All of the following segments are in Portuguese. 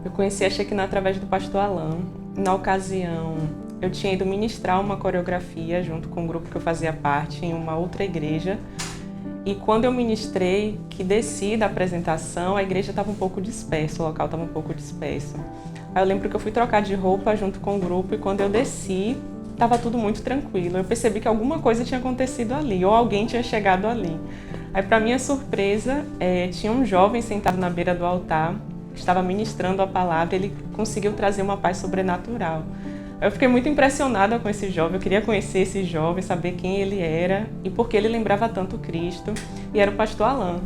Eu conheci a Shekinah através do pastor Alan. Na ocasião, eu tinha ido ministrar uma coreografia junto com um grupo que eu fazia parte em uma outra igreja. E quando eu ministrei, que desci da apresentação, a igreja estava um pouco dispersa, o local estava um pouco disperso. Aí eu lembro que eu fui trocar de roupa junto com o grupo e quando eu desci, estava tudo muito tranquilo. Eu percebi que alguma coisa tinha acontecido ali, ou alguém tinha chegado ali. Aí, para minha surpresa, tinha um jovem sentado na beira do altar, estava ministrando a palavra, ele conseguiu trazer uma paz sobrenatural. Eu fiquei muito impressionada com esse jovem, eu queria conhecer esse jovem, saber quem ele era e por que ele lembrava tanto Cristo, e era o pastor Alan.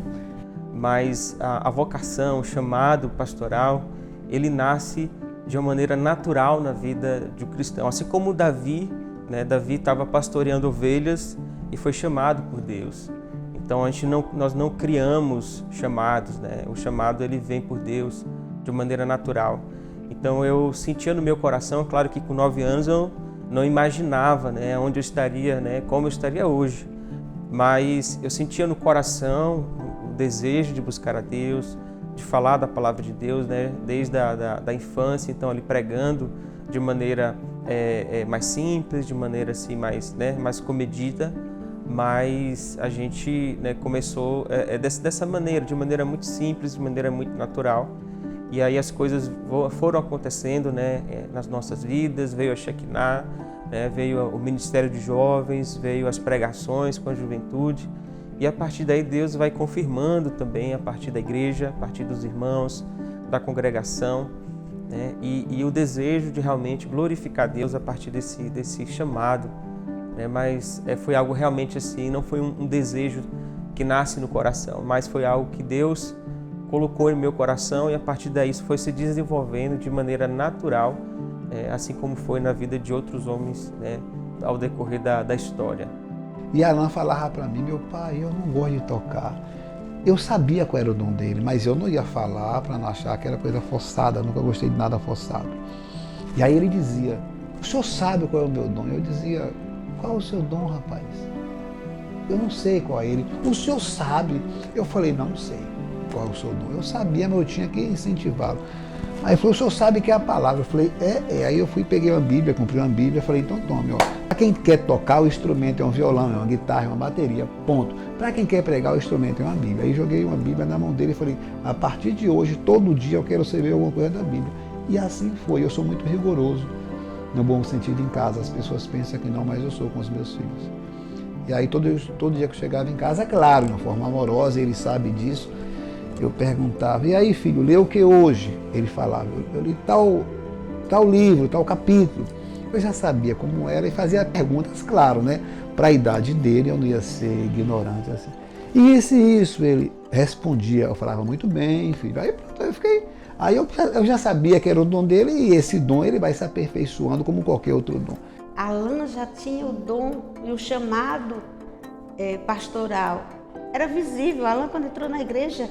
Mas a vocação, o chamado pastoral, ele nasce de uma maneira natural na vida de um cristão. Assim como Davi, né? Davi estava pastoreando ovelhas e foi chamado por Deus. Então nós não criamos chamados, né? O chamado ele vem por Deus de maneira natural. Então eu sentia no meu coração, claro que com 9 anos eu não imaginava, né, onde eu estaria, né, como eu estaria hoje. Mas eu sentia no coração o desejo de buscar a Deus, de falar da palavra de Deus, né, desde da infância, então ali pregando de maneira mais simples, de maneira assim mais comedida. Mas a gente, né, começou dessa maneira, de maneira muito simples, de maneira muito natural. E aí as coisas foram acontecendo, né, nas nossas vidas, veio a Shekinah, né, veio o Ministério de Jovens, veio as pregações com a juventude. E a partir daí Deus vai confirmando também, a partir da igreja, a partir dos irmãos, da congregação, né, e o desejo de realmente glorificar Deus a partir desse chamado. Mas foi algo realmente assim, não foi um desejo que nasce no coração, mas foi algo que Deus colocou em meu coração e a partir daí isso foi se desenvolvendo de maneira natural, assim como foi na vida de outros homens, né, ao decorrer da história. E Alan falava para mim, meu pai, eu não gosto de tocar. Eu sabia qual era o dom dele, mas eu não ia falar para não achar que era coisa forçada, nunca gostei de nada forçado. E aí ele dizia, o senhor sabe qual é o meu dom? Eu dizia, qual é o seu dom, rapaz? Eu não sei qual é ele. O senhor sabe? Eu falei, não sei qual é o seu dom. Eu sabia, mas eu tinha que incentivá-lo. Aí ele falou, o senhor sabe que é a palavra? Eu falei, Aí eu fui, peguei uma Bíblia, comprei uma Bíblia, falei, então tome, ó. Para quem quer tocar, o instrumento é um violão, é uma guitarra, é uma bateria, ponto. Para quem quer pregar, o instrumento é uma Bíblia. Aí joguei uma Bíblia na mão dele e falei, a partir de hoje, todo dia eu quero saber alguma coisa da Bíblia. E assim foi, eu sou muito rigoroso. No bom sentido, em casa, as pessoas pensam que não, mas eu sou com os meus filhos. E aí todo dia que eu chegava em casa, claro, de uma forma amorosa, ele sabe disso, eu perguntava, e aí filho, lê o que hoje? Ele falava, eu li tal livro, tal capítulo. Eu já sabia como era e fazia perguntas, claro, né? Para a idade dele, eu não ia ser ignorante assim. E isso, ele respondia, eu falava, muito bem, filho. Aí pronto, eu fiquei... Aí eu já sabia que era o dom dele e esse dom ele vai se aperfeiçoando como qualquer outro dom. Alan já tinha o dom e o chamado pastoral. Era visível, Alan quando entrou na igreja,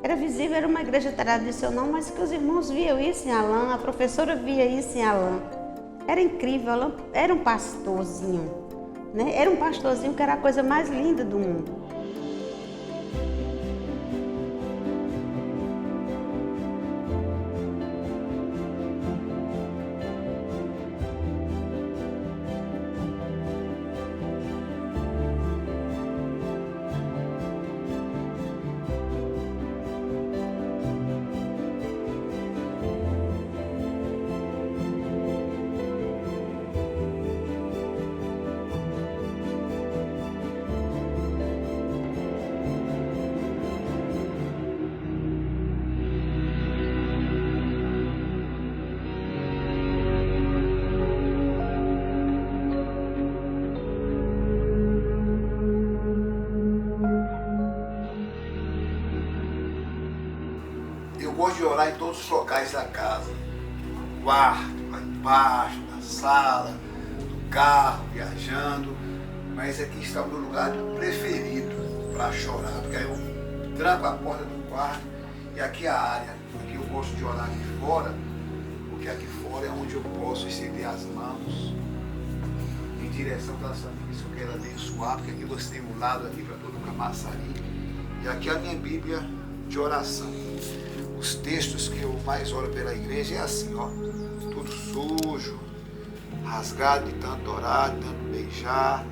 era visível, era uma igreja tradicional, mas que os irmãos viam isso em Alan, a professora via isso em Alan. Era incrível, Alan era um pastorzinho, né? Era um pastorzinho que era a coisa mais linda do mundo. Eu gosto de orar em todos os locais da casa. No quarto, lá embaixo, na sala, no carro, viajando. Mas aqui está o meu lugar preferido para chorar. Porque aí eu tranco a porta do quarto e aqui é a área. Aqui eu gosto de orar aqui fora, porque aqui fora é onde eu posso estender as mãos em direção das famílias que eu quero abençoar, porque aqui você tem um lado aqui para todo o Camaçari. E aqui é a minha Bíblia de oração. O os textos que eu mais oro pela igreja é assim, ó, tudo sujo, rasgado de tanto orar, de tanto beijar.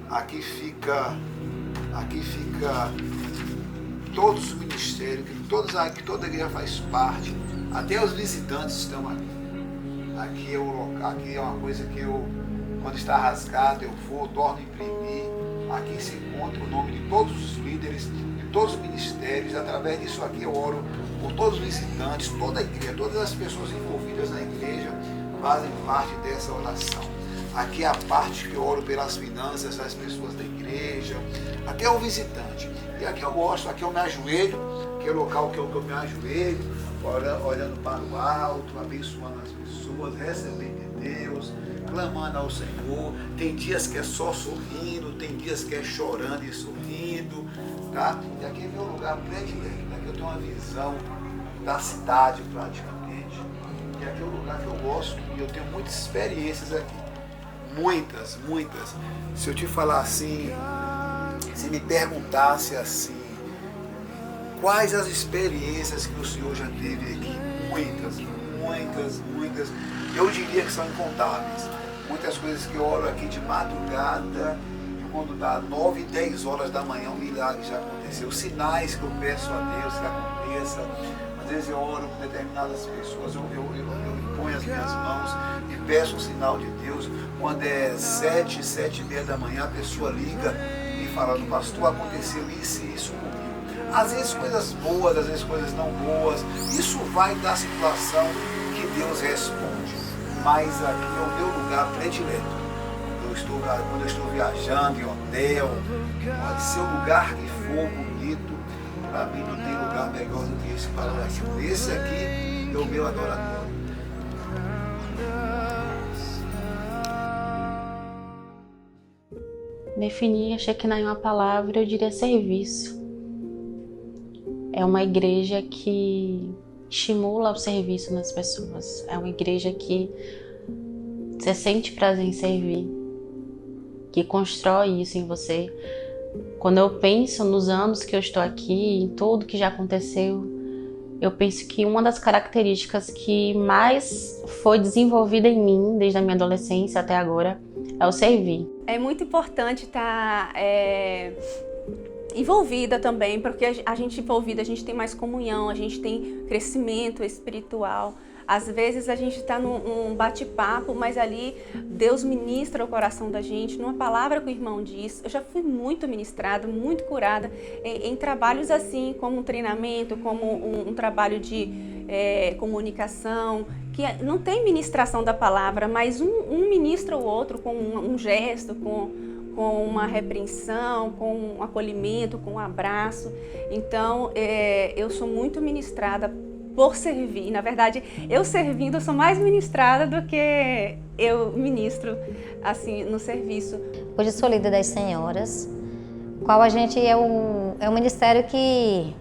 Aqui fica todos os ministérios, que toda a igreja faz parte, até os visitantes estão aqui. Aqui é uma coisa que eu, quando está rasgado, eu vou, torno a imprimir. Aqui se encontra o nome de todos os líderes, de todos os ministérios. Através disso aqui eu oro por todos os visitantes, toda a igreja, todas as pessoas envolvidas na igreja fazem parte dessa oração. Aqui é a parte que eu oro pelas finanças das pessoas da igreja, até o visitante. E aqui eu gosto, aqui eu me ajoelho, que é o local que eu me ajoelho, olhando para o alto, abençoando as pessoas, recebendo de Deus, clamando ao Senhor. Tem dias que é só sorrindo, tem dias que é chorando e sorrindo, tá? E aqui é meu lugar predileto, aqui eu tenho uma visão da cidade praticamente. E aqui é o lugar que eu gosto e eu tenho muitas experiências aqui. Muitas. Se eu te falar assim, se me perguntasse assim, quais as experiências que o Senhor já teve aqui? Muitas. Eu diria que são incontáveis. Muitas coisas que eu oro aqui de madrugada, e quando dá 9, 10 horas da manhã, um milagre já aconteceu. Sinais que eu peço a Deus que aconteça. Às vezes eu oro com determinadas pessoas, eu imponho as minhas mãos e peço um sinal de Deus. Quando é 7, 7:30 da manhã, a pessoa liga e fala, pastor, aconteceu isso e isso comigo. Às vezes coisas boas, às vezes coisas não boas. Isso vai da situação que Deus responde. Mas aqui é o meu lugar predileto. Quando eu estou viajando em hotel, pode ser o lugar que for bonito, para mim não tem lugar melhor do que esse para aqui. Esse aqui é o meu adorador. Definir a Shekinah em uma palavra, eu diria serviço. É uma igreja que estimula o serviço nas pessoas. É uma igreja que você sente prazer em servir, que constrói isso em você. Quando eu penso nos anos que eu estou aqui, em tudo que já aconteceu, eu penso que uma das características que mais foi desenvolvida em mim, desde a minha adolescência até agora, é o servir. É muito importante estar envolvida também, porque a gente envolvida, a gente tem mais comunhão, a gente tem crescimento espiritual. Às vezes a gente está num bate-papo, mas ali Deus ministra o coração da gente, numa palavra que o irmão diz. Eu já fui muito ministrada, muito curada em trabalhos assim, como um treinamento, como um trabalho de comunicação, que não tem ministração da palavra, mas um ministra o outro com um gesto, com uma repreensão, com um acolhimento, com um abraço. Então, eu sou muito ministrada por servir. Na verdade, eu servindo, eu sou mais ministrada do que eu ministro assim no serviço. Hoje eu sou líder das senhoras, qual a gente é um ministério que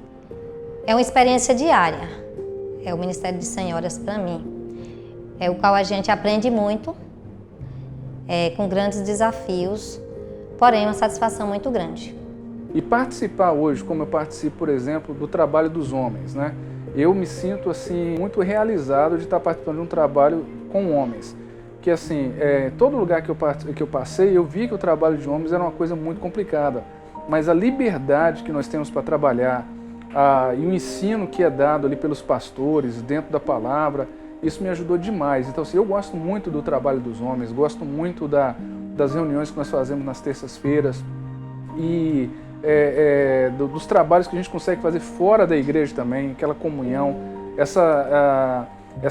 é uma experiência diária. É o Ministério de Senhoras para mim. É o qual a gente aprende muito, com grandes desafios, porém uma satisfação muito grande. E participar hoje, como eu participo, por exemplo, do trabalho dos homens, né? Eu me sinto assim muito realizado de estar participando de um trabalho com homens. Que assim, todo lugar que eu passei, eu vi que o trabalho de homens era uma coisa muito complicada. Mas a liberdade que nós temos para trabalhar, e o ensino que é dado ali pelos pastores, dentro da palavra, isso me ajudou demais. Então assim, eu gosto muito do trabalho dos homens, gosto muito das reuniões que nós fazemos nas terças-feiras e dos trabalhos que a gente consegue fazer fora da igreja também, aquela comunhão, essa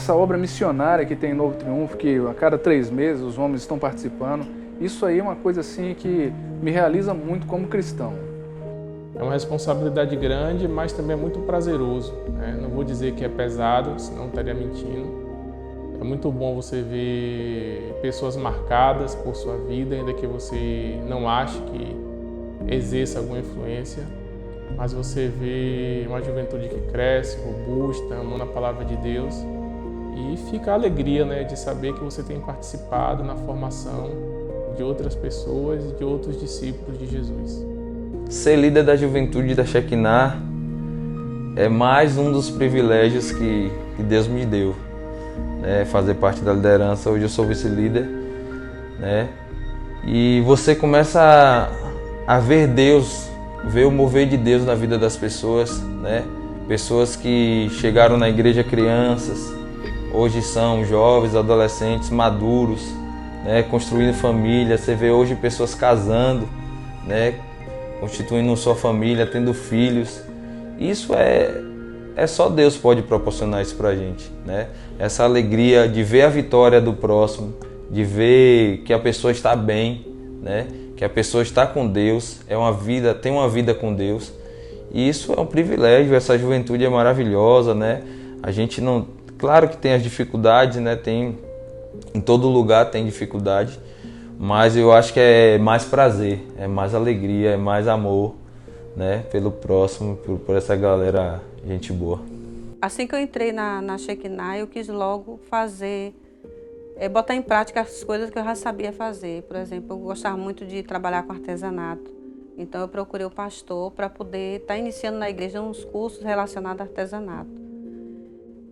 obra missionária que tem em Novo Triunfo, que a cada 3 meses os homens estão participando. Isso aí é uma coisa assim que me realiza muito como cristão. É uma responsabilidade grande, mas também é muito prazeroso, né? Não vou dizer que é pesado, senão estaria mentindo. É muito bom você ver pessoas marcadas por sua vida, ainda que você não ache que exerça alguma influência, mas você vê uma juventude que cresce, robusta, amando a palavra de Deus, e fica a alegria, né, de saber que você tem participado na formação de outras pessoas e de outros discípulos de Jesus. Ser líder da juventude da Shekinah é mais um dos privilégios que Deus me deu, né? Fazer parte da liderança. Hoje eu sou vice-líder, né? E você começa a ver Deus, ver o mover de Deus na vida das pessoas, né? Pessoas que chegaram na igreja crianças, hoje são jovens, adolescentes, maduros, né? Construindo família. Você vê hoje pessoas casando, né? Constituindo sua família, tendo filhos. Isso é só Deus pode proporcionar isso pra gente, né? Essa alegria de ver a vitória do próximo, de ver que a pessoa está bem, né? Que a pessoa está com Deus, tem uma vida com Deus. E isso é um privilégio, essa juventude é maravilhosa, né? A gente não, claro que tem as dificuldades, né? Em todo lugar tem dificuldade, mas eu acho que é mais prazer, é mais alegria, é mais amor, né? Pelo próximo, por essa galera, gente boa. Assim que eu entrei na Shekinah, eu quis logo botar em prática as coisas que eu já sabia fazer. Por exemplo, eu gostava muito de trabalhar com artesanato. Então eu procurei o pastor para poder estar iniciando na igreja uns cursos relacionados a artesanato.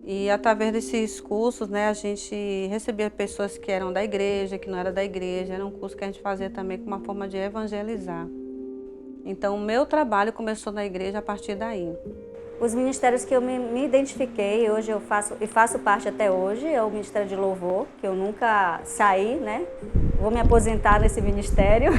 E através desses cursos, né, a gente recebia pessoas que eram da igreja, que não eram da igreja. Era um curso que a gente fazia também com uma forma de evangelizar. Então o meu trabalho começou na igreja a partir daí. Os ministérios que eu me identifiquei, hoje eu faço parte até hoje, é o Ministério de Louvor, que eu nunca saí, né? Vou me aposentar nesse ministério.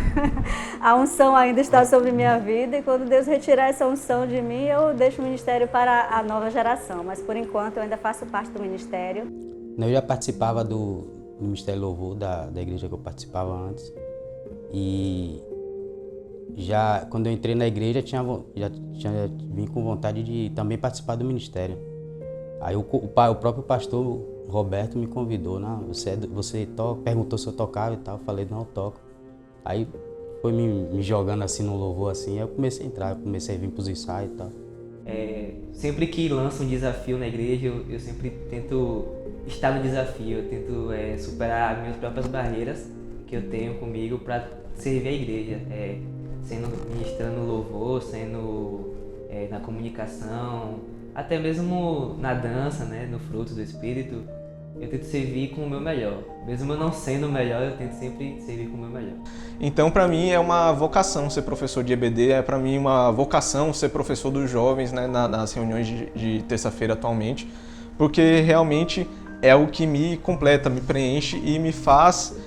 A unção ainda está sobre minha vida e quando Deus retirar essa unção de mim, eu deixo o ministério para a nova geração. Mas por enquanto eu ainda faço parte do ministério. Eu já participava do Ministério Louvor da igreja que eu participava antes. E já quando eu entrei na igreja já vim com vontade de também participar do ministério. Aí o próprio pastor Roberto me convidou, não, você toca, perguntou se eu tocava e tal, eu falei, não, eu toco. Aí foi me jogando assim no louvor assim, aí eu comecei a entrar, comecei a vir pros ensaios e tal. Sempre que lança um desafio na igreja, eu sempre tento estar no desafio, eu tento superar as minhas próprias barreiras que eu tenho comigo para servir a igreja, ministrando louvor, na comunicação, até mesmo na dança, né, no fruto do Espírito, eu tento servir com o meu melhor. Mesmo eu não sendo o melhor, eu tento sempre servir com o meu melhor. Então, para mim, é uma vocação ser professor de EBD, é para mim uma vocação ser professor dos jovens, né, nas reuniões de terça-feira atualmente, porque realmente é o que me completa, me preenche e me faz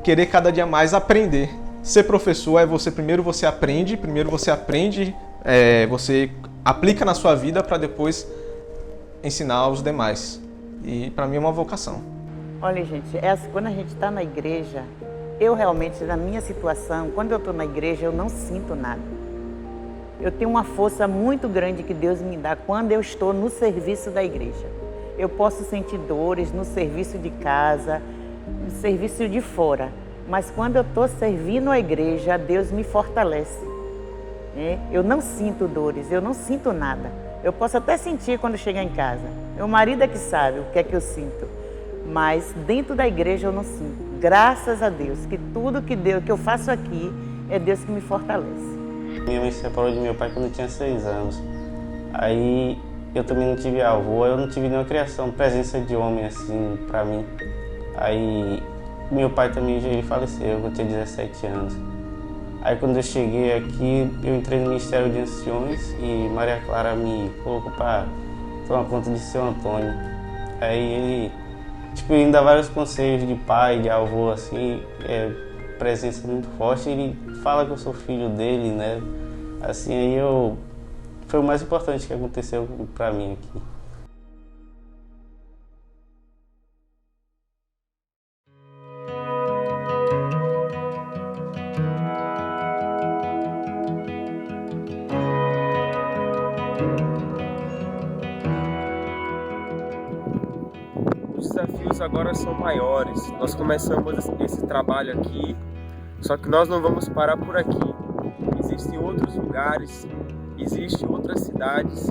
querer cada dia mais aprender. Ser professor é primeiro você aprende, você aplica na sua vida para depois ensinar aos demais. E para mim é uma vocação. Olha, gente, quando a gente está na igreja, eu realmente, na minha situação, quando eu estou na igreja, eu não sinto nada. Eu tenho uma força muito grande que Deus me dá quando eu estou no serviço da igreja. Eu posso sentir dores no serviço de casa, no serviço de fora. Mas quando eu estou servindo a igreja, Deus me fortalece. Eu não sinto dores, eu não sinto nada. Eu posso até sentir quando chegar em casa. Meu marido é que sabe o que é que eu sinto. Mas dentro da igreja eu não sinto. Graças a Deus, que tudo que eu faço aqui é Deus que me fortalece. Minha mãe se separou de meu pai quando eu tinha 6 anos. Aí eu também não tive avô, eu não tive nenhuma criação, presença de homem assim pra mim. Aí meu pai também ele faleceu, eu tinha 17 anos. Aí quando eu cheguei aqui, eu entrei no Ministério de Anciões e Maria Clara me colocou para tomar conta de seu Antônio. Aí ele me dá vários conselhos de pai, de avô, assim, presença muito forte. Ele fala que eu sou filho dele, né? Assim, aí foi o mais importante que aconteceu para mim aqui. Agora são maiores. Nós começamos esse trabalho aqui, só que nós não vamos parar por aqui. Existem outros lugares, existem outras cidades,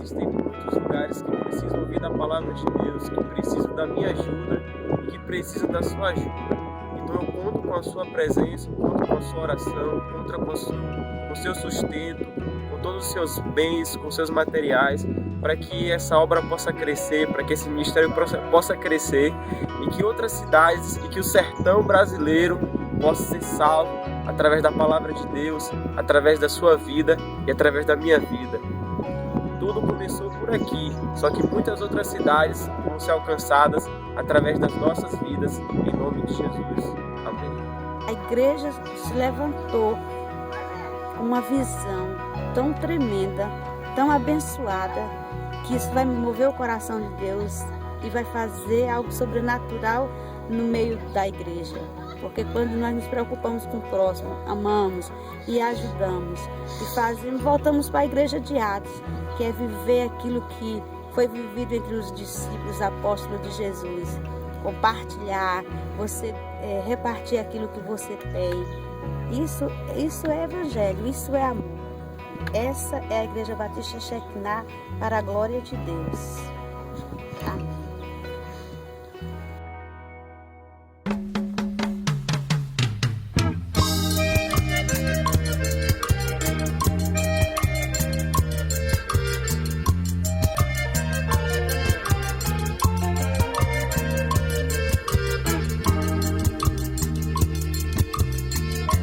existem muitos lugares que precisam ouvir da palavra de Deus, que precisam da minha ajuda e que precisam da sua ajuda. Então eu conto com a sua presença, conto com a sua oração, conto com o seu sustento, conto todos os seus bens, com seus materiais, para que essa obra possa crescer, para que esse ministério possa crescer e que outras cidades e que o sertão brasileiro possa ser salvo através da palavra de Deus, através da sua vida e através da minha vida. Tudo começou por aqui, só que muitas outras cidades vão ser alcançadas através das nossas vidas, em nome de Jesus. Amém. A igreja se levantou com uma visão tão tremenda, tão abençoada, que isso vai mover o coração de Deus e vai fazer algo sobrenatural no meio da igreja. Porque quando nós nos preocupamos com o próximo, amamos e ajudamos e fazemos, voltamos para a igreja de Atos, que é viver aquilo que foi vivido entre os discípulos, apóstolos de Jesus. Compartilhar, você repartir aquilo que você tem. Isso é evangelho, isso é amor. Essa é a Igreja Batista Shekinah para a glória de Deus. Amém.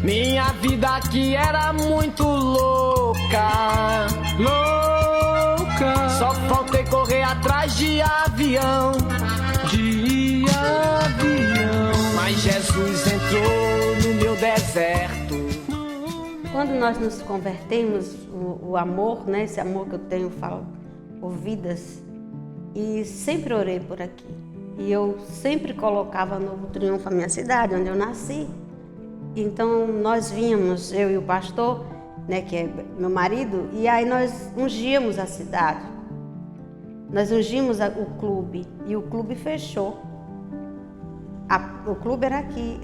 Minha vida aqui era muito louca, louca. Só faltei correr atrás de avião, mas Jesus entrou no meu deserto. Quando nós nos convertemos, o amor, né, esse amor que eu tenho, falo por vidas, e sempre orei por aqui. E eu sempre colocava Novo Triunfo, a minha cidade, onde eu nasci. Então nós vínhamos, eu e o pastor, né, que é meu marido, e aí nós ungíamos a cidade. Nós ungimos o clube e o clube fechou. O clube era aqui,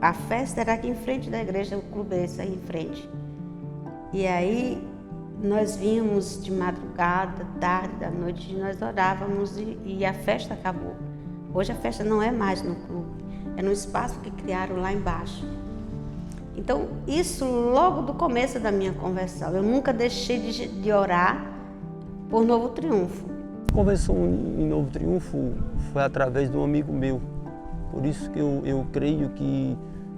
a festa era aqui em frente da igreja, o clube é esse aí em frente. E aí nós vínhamos de madrugada, tarde, da noite, e nós orávamos e a festa acabou. Hoje a festa não é mais no clube. É no espaço que criaram lá embaixo. Então, isso logo do começo da minha conversão. Eu nunca deixei de orar por Novo Triunfo. A conversão em Novo Triunfo foi através de um amigo meu. Por isso que eu creio que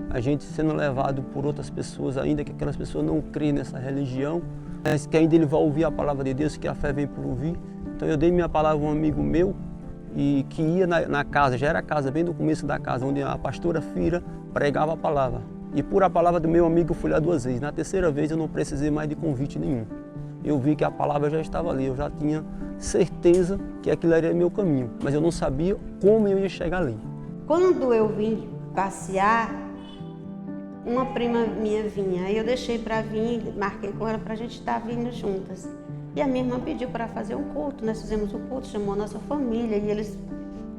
a gente sendo levado por outras pessoas, ainda que aquelas pessoas não creem nessa religião, mas que ainda ele vai ouvir a palavra de Deus, que a fé vem por ouvir. Então eu dei minha palavra a um amigo meu, e que ia na casa, já era a casa, bem no começo da casa, onde a pastora Fira pregava a palavra. E por a palavra do meu amigo eu fui lá 2 vezes. Na terceira vez eu não precisei mais de convite nenhum. Eu vi que a palavra já estava ali, eu já tinha certeza que aquilo era meu caminho, mas eu não sabia como eu ia chegar ali. Quando eu vim passear, uma prima minha vinha, aí eu deixei para vir, marquei com ela para a gente estar vindo juntas. E a minha irmã pediu para fazer um culto, nós fizemos o culto, chamou a nossa família e eles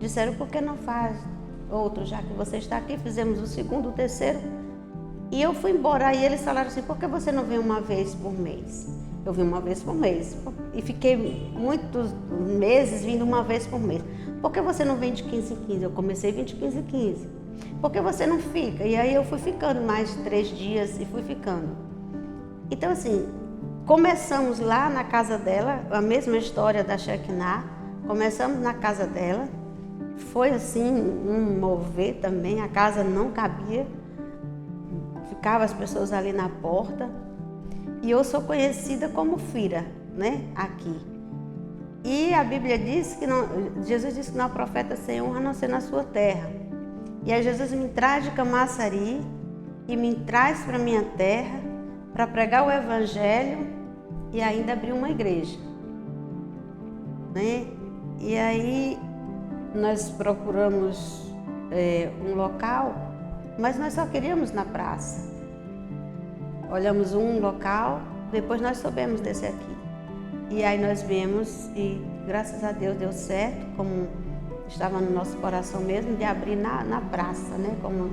disseram, por que não faz outro, já que você está aqui? Fizemos o 2º, o 3º e eu fui embora. E eles falaram assim, por que você não vem uma vez por mês? Eu vim uma vez por mês e fiquei muitos meses vindo uma vez por mês. Por que você não vem de 15 em 15? Eu comecei a vir de 15 em 15. Por que você não fica? E aí eu fui ficando mais de 3 dias e fui ficando. Então assim, começamos lá na casa dela, a mesma história da Shekinah. Começamos na casa dela. Foi assim, um mover também. A casa não cabia. Ficavam as pessoas ali na porta. E eu sou conhecida como Fira, né? Aqui. E a Bíblia diz que não, Jesus disse que não há profeta sem honra a não ser na sua terra. E aí Jesus me traz de Camaçari e me traz para minha terra para pregar o evangelho e ainda abrir uma igreja, né? E aí nós procuramos um local, mas nós só queríamos na praça. Olhamos um local, depois nós soubemos desse aqui. E aí nós viemos e graças a Deus deu certo, como estava no nosso coração mesmo, de abrir na praça, né? Como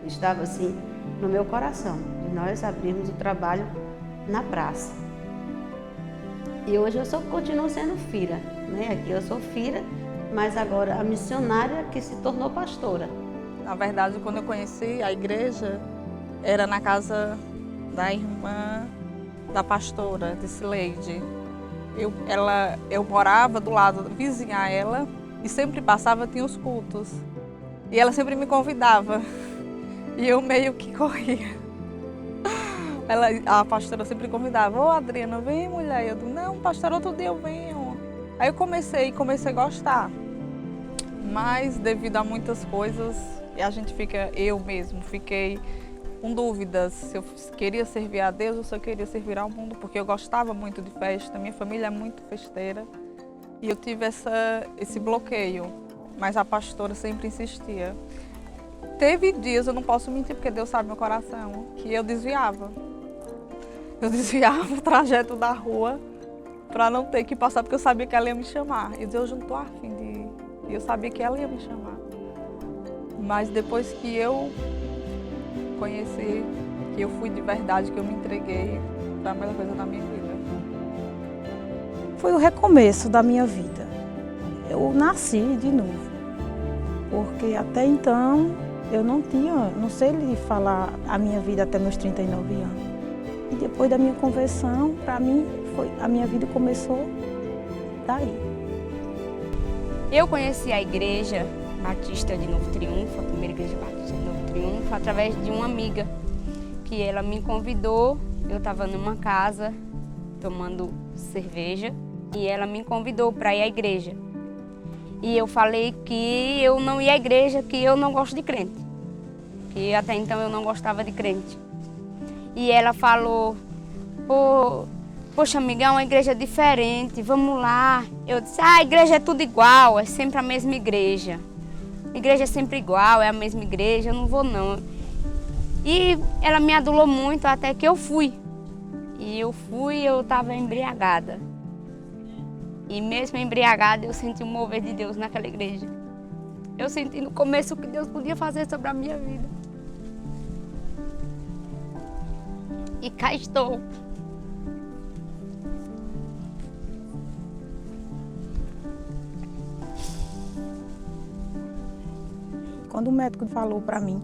estava assim no meu coração, de nós abrirmos o trabalho na praça. E hoje eu continuo sendo Fira, né? Aqui eu sou Fira, mas agora a missionária que se tornou pastora. Na verdade, quando eu conheci a igreja, era na casa da irmã da pastora, de Cileide. Eu morava do lado, vizinha a ela, e sempre passava, tinha os cultos. E ela sempre me convidava. E eu meio que corria. A pastora sempre convidava, ô Adriana, vem mulher. Eu digo, não, pastor, outro dia eu venho. Aí eu comecei a gostar. Mas devido a muitas coisas, eu mesmo fiquei com dúvidas se eu queria servir a Deus ou se eu queria servir ao mundo, porque eu gostava muito de festa, minha família é muito festeira. E eu tive esse bloqueio, mas a pastora sempre insistia. Teve dias, eu não posso mentir, porque Deus sabe meu coração, que eu desviava. Eu desviava o trajeto da rua para não ter que passar, porque eu sabia que ela ia me chamar. E Deus não estou afim de ir. E eu sabia que ela ia me chamar. Mas depois que eu conheci, que eu fui de verdade, que eu me entreguei, foi a melhor coisa da minha vida. Foi o recomeço da minha vida. Eu nasci de novo, porque até então eu não sei lhe falar a minha vida até meus 39 anos. E depois da minha conversão, para mim, a minha vida começou daí. Eu conheci a Igreja Batista de Novo Triunfo, a primeira Igreja Batista de Novo Triunfo, através de uma amiga, que ela me convidou. Eu estava numa casa tomando cerveja e ela me convidou para ir à igreja. E eu falei que eu não ia à igreja, que eu não gosto de crente, que até então eu não gostava de crente. E ela falou, poxa amiga, é uma igreja diferente, vamos lá. Eu disse, a igreja é tudo igual, é sempre a mesma igreja. A igreja é sempre igual, é a mesma igreja, eu não vou não. E ela me adulou muito até que eu fui. E eu estava embriagada. E mesmo embriagada, eu senti o mover de Deus naquela igreja. Eu senti no começo o que Deus podia fazer sobre a minha vida. E cá estou. Quando o médico falou para mim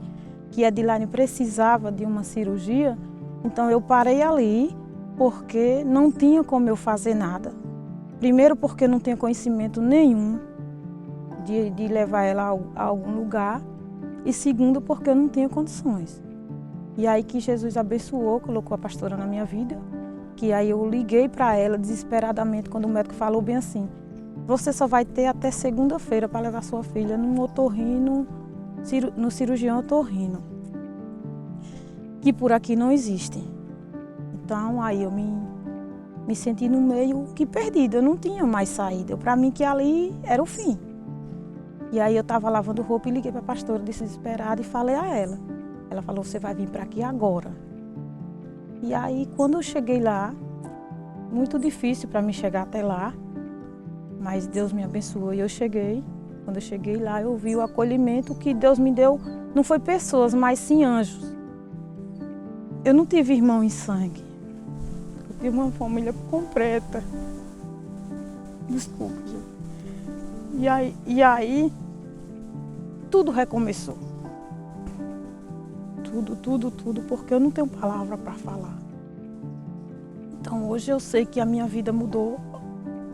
que a Edilane precisava de uma cirurgia, então eu parei ali porque não tinha como eu fazer nada. Primeiro porque eu não tinha conhecimento nenhum de levar ela a algum lugar, e segundo porque eu não tinha condições. E aí que Jesus abençoou, colocou a pastora na minha vida, que aí eu liguei para ela desesperadamente quando o médico falou bem assim, você só vai ter até segunda-feira para levar sua filha no otorrino, no cirurgião otorrino, que por aqui não existe. Então aí eu me senti no meio que perdida, eu não tinha mais saída. Para mim que ali era o fim. E aí eu estava lavando roupa e liguei para a pastora desesperada e falei a ela. Ela falou, você vai vir para aqui agora. E aí quando eu cheguei lá, muito difícil para mim chegar até lá, mas Deus me abençoou e eu cheguei. Quando eu cheguei lá, eu vi o acolhimento que Deus me deu, não foi pessoas, mas sim anjos. Eu não tive irmão em sangue. Eu tive uma família completa. Desculpa, gente. E aí, tudo recomeçou. Tudo, porque eu não tenho palavra para falar. Então hoje eu sei que a minha vida mudou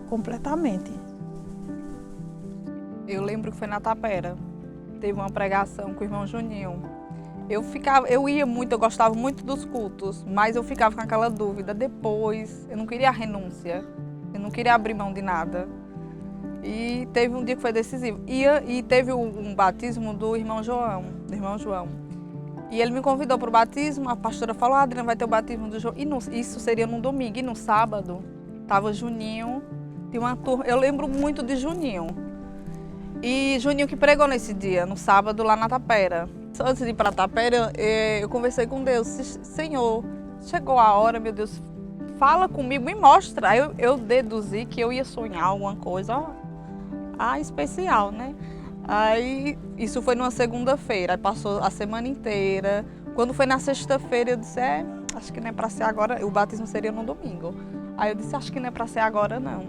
completamente. Eu lembro que foi na Tapera. Teve uma pregação com o irmão Juninho. Eu ia muito, eu gostava muito dos cultos, mas eu ficava com aquela dúvida. Depois, eu não queria a renúncia, eu não queria abrir mão de nada. E teve um dia que foi decisivo. E teve um batismo do irmão João. E ele me convidou para o batismo, a pastora falou, Adriana, vai ter o batismo do João. E isso seria no domingo. E no sábado, estava Juninho, tinha uma turma. Eu lembro muito de Juninho. E Juninho que pregou nesse dia, no sábado, lá na Tapera. Antes de ir para a Tapera, eu conversei com Deus. Senhor, chegou a hora, meu Deus, fala comigo, me mostra. Aí eu deduzi que eu ia sonhar alguma coisa especial, né? Aí isso foi numa segunda-feira, aí passou a semana inteira. Quando foi na sexta-feira, eu disse, acho que não é para ser agora, o batismo seria no domingo. Aí eu disse, acho que não é para ser agora não.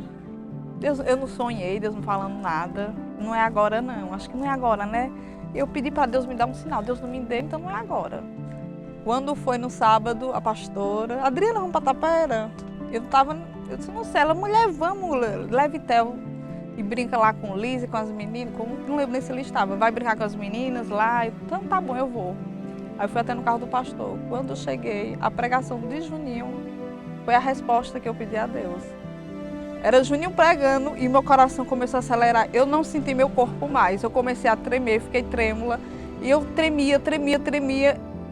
Deus, eu não sonhei, Deus não falando nada, não é agora não, acho que não é agora, né? Eu pedi para Deus me dar um sinal, Deus não me deu, então não é agora. Quando foi no sábado, a pastora, Adriana, vamos para Tapera? Eu disse, não sei, ela, mulher, vamos, leve Theo e brinca lá com Liz e com as meninas, não lembro nem se ele estava, vai brincar com as meninas lá, então tá bom, eu vou. Aí eu fui até no carro do pastor. Quando eu cheguei, a pregação de Juninho foi a resposta que eu pedi a Deus. Era Juninho pregando e meu coração começou a acelerar. Eu não senti meu corpo mais. Eu comecei a tremer, fiquei trêmula. E eu tremia.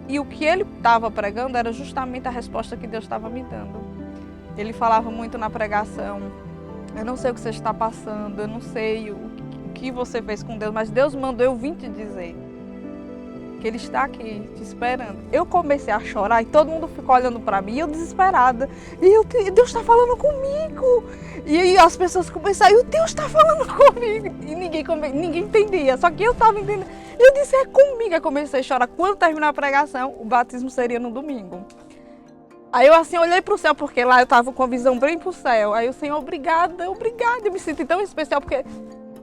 E o que ele estava pregando era justamente a resposta que Deus estava me dando. Ele falava muito na pregação. Eu não sei o que você está passando, eu não sei o que você fez com Deus, mas Deus mandou eu vir te dizer que Ele está aqui te esperando. Eu comecei a chorar e todo mundo ficou olhando para mim, eu desesperada. E Deus está falando comigo. E aí as pessoas começaram, Deus está falando comigo. E ninguém entendia, só que eu estava entendendo. Eu disse, é comigo. Eu comecei a chorar. Quando terminar a pregação, o batismo seria no domingo. Aí eu assim olhei para o céu, porque lá eu estava com a visão bem para o céu. Aí o Senhor, obrigada. Eu me senti tão especial, porque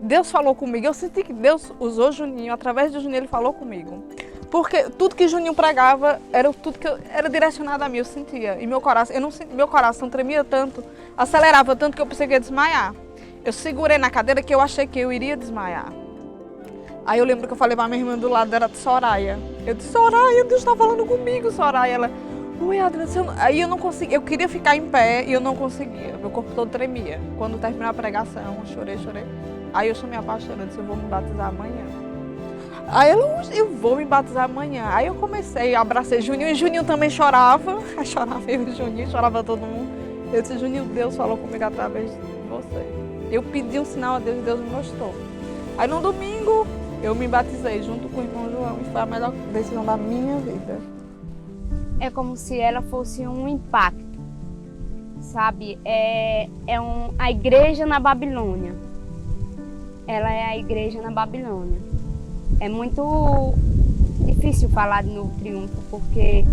Deus falou comigo. Eu senti que Deus usou Juninho, através de Juninho Ele falou comigo. Porque tudo que Juninho pregava era tudo que era direcionado a mim, eu sentia. E meu coração tremia tanto, acelerava tanto que eu pensei que ia desmaiar. Eu segurei na cadeira que eu achei que eu iria desmaiar. Aí eu lembro que eu falei para minha irmã do lado, era de Soraya. Eu disse, Soraya, Deus está falando comigo, Soraya. Ela, oi, Adriana. Aí eu não conseguia, eu queria ficar em pé e eu não conseguia. Meu corpo todo tremia. Quando terminou a pregação, eu chorei. Aí eu chamei a pastora, eu disse, eu vou me batizar amanhã. Aí ela, eu vou me batizar amanhã. Aí eu comecei, abracei Juninho, e Juninho também chorava. Aí chorava eu e Juninho, chorava todo mundo. Eu disse, Juninho, Deus falou comigo através de você. Eu pedi um sinal a Deus e Deus me mostrou. Aí no domingo, eu me batizei junto com o irmão João e foi a melhor decisão da minha vida. É como se ela fosse um impacto, sabe? A igreja na Babilônia. Ela é a igreja na Babilônia. É muito difícil falar de Novo Triunfo, porque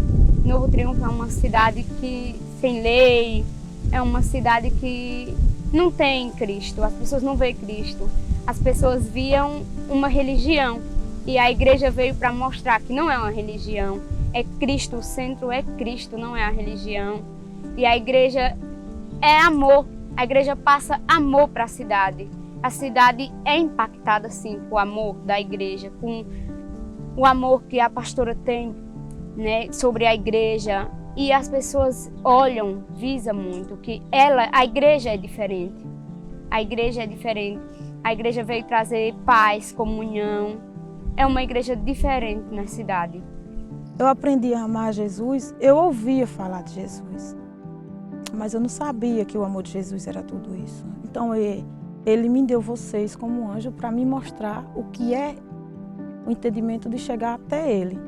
Novo Triunfo é uma cidade que sem lei, é uma cidade que não tem Cristo, as pessoas não veem Cristo. As pessoas viam uma religião e a igreja veio para mostrar que não é uma religião, é Cristo, o centro é Cristo, não é a religião. E a igreja é amor, a igreja passa amor para a cidade. A cidade é impactada, sim, com o amor da igreja, com o amor que a pastora tem, né, sobre a igreja. E as pessoas olham, visam muito que a igreja é diferente. A igreja é diferente. A igreja veio trazer paz, comunhão. É uma igreja diferente na cidade. Eu aprendi a amar Jesus, eu ouvia falar de Jesus, mas eu não sabia que o amor de Jesus era tudo isso. Então Ele me deu vocês como anjo para me mostrar o que é o entendimento de chegar até Ele.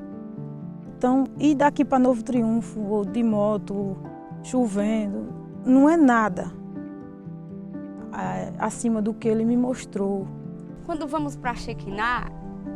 Então, ir daqui para Novo Triunfo, ou de moto, chovendo, não é nada acima do que Ele me mostrou. Quando vamos para Shekinah,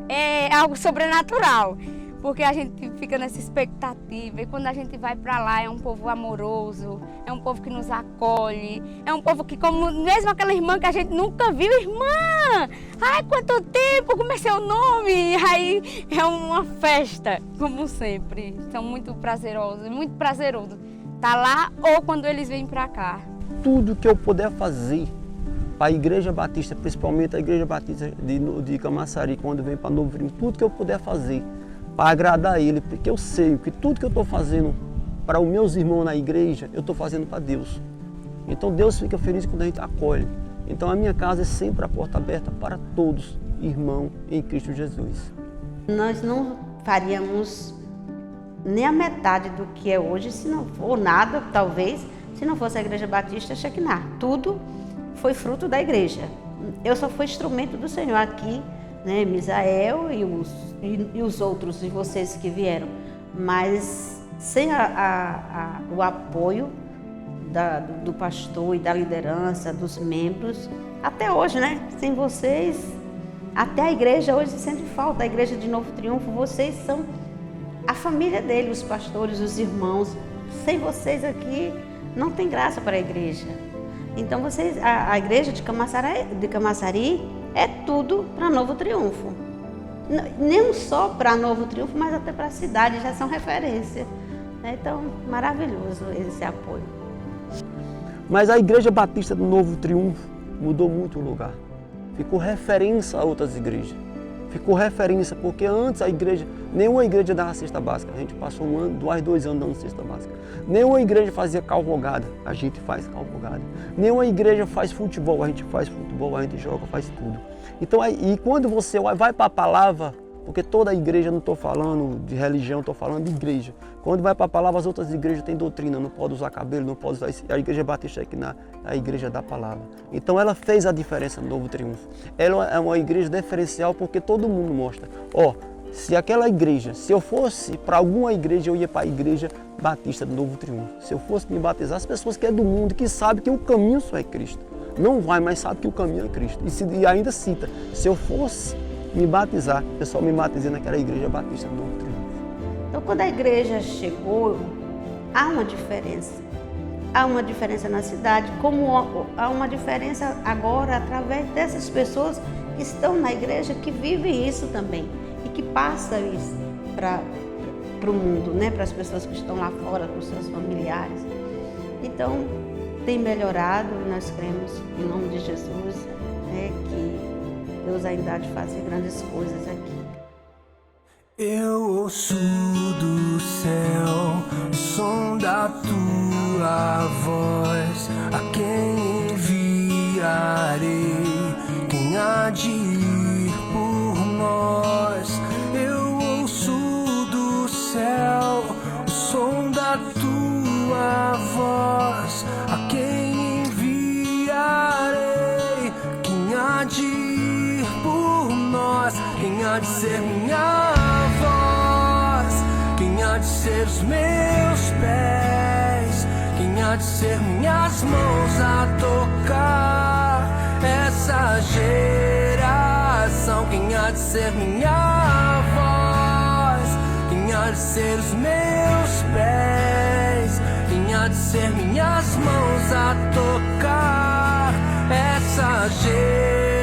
é algo sobrenatural, porque a gente fica nessa expectativa, e quando a gente vai para lá é um povo amoroso, é um povo que nos acolhe, é um povo que, como mesmo aquela irmã que a gente nunca viu, irmã, ai, quanto tempo, como é seu nome? Aí é uma festa, como sempre, são muito prazeroso estar lá ou quando eles vêm para cá. Tudo que eu puder fazer para a Igreja Batista, principalmente a Igreja Batista de Camaçari, quando vem para Novo Triunfo, tudo que eu puder fazer para agradar Ele, porque eu sei que tudo que eu estou fazendo para os meus irmãos na igreja, eu estou fazendo para Deus. Então Deus fica feliz quando a gente acolhe. Então a minha casa é sempre a porta aberta para todos, irmãos em Cristo Jesus. Nós não faríamos nem a metade do que é hoje, se não for nada, talvez, se não fosse a Igreja Batista Shekinah. Tudo foi fruto da igreja. Eu só fui instrumento do Senhor aqui, né, Misael e os outros de vocês que vieram, mas sem o apoio do pastor e da liderança, dos membros, até hoje, né? Sem vocês, até a igreja hoje sente falta, a igreja de Novo Triunfo, vocês são a família dele, os pastores, os irmãos. Sem vocês aqui, não tem graça para a igreja. Então a igreja de Camaçari é tudo para Novo Triunfo. não só para Novo Triunfo, mas até para a cidade, já são referência. Então, maravilhoso esse apoio. Mas a Igreja Batista do Novo Triunfo mudou muito o lugar. Ficou referência a outras igrejas. Ficou referência, porque antes a igreja, nenhuma igreja dava cesta básica. A gente passou 2 anos dando cesta básica. Nenhuma igreja fazia cavalgada, a gente faz cavalgada. Nenhuma igreja faz futebol, a gente faz futebol, a gente joga, faz tudo. Então, e quando você vai para a palavra, porque toda igreja, não estou falando de religião, estou falando de igreja. Quando vai para a palavra, as outras igrejas têm doutrina, não pode usar cabelo, não pode usar... A Igreja Batista aqui é a igreja da palavra. Então ela fez a diferença no Novo Triunfo. Ela é uma igreja diferencial porque todo mundo mostra. Se aquela igreja, se eu fosse para alguma igreja, eu ia para a Igreja Batista do Novo Triunfo. Se eu fosse me batizar, as pessoas que é do mundo, que sabem que o caminho só é Cristo. Não vai, mas sabe que o caminho é Cristo. E ainda cita, se eu fosse me batizar, eu só me batizei naquela Igreja Batista do Novo Triunfo. Então, quando a igreja chegou, há uma diferença. Há uma diferença na cidade, como há uma diferença agora através dessas pessoas que estão na igreja, que vivem isso também e que passam isso para o mundo, né? Para as pessoas que estão lá fora, com seus familiares. Então, tem melhorado e nós cremos, em nome de Jesus, né, que Deus ainda há de fazer grandes coisas aqui. Eu ouço do céu o som da tua voz. A quem enviarei? Quem há de ir por nós? Eu ouço do céu o som da tua voz. A quem enviarei? Quem há de ir por nós? Quem há de ser minha voz? Quem há de ser os meus pés? Quem há de ser minhas mãos a tocar essa geração? Quem há de ser minha voz? Quem há de ser os meus pés? Quem há de ser minhas mãos a tocar essa geração?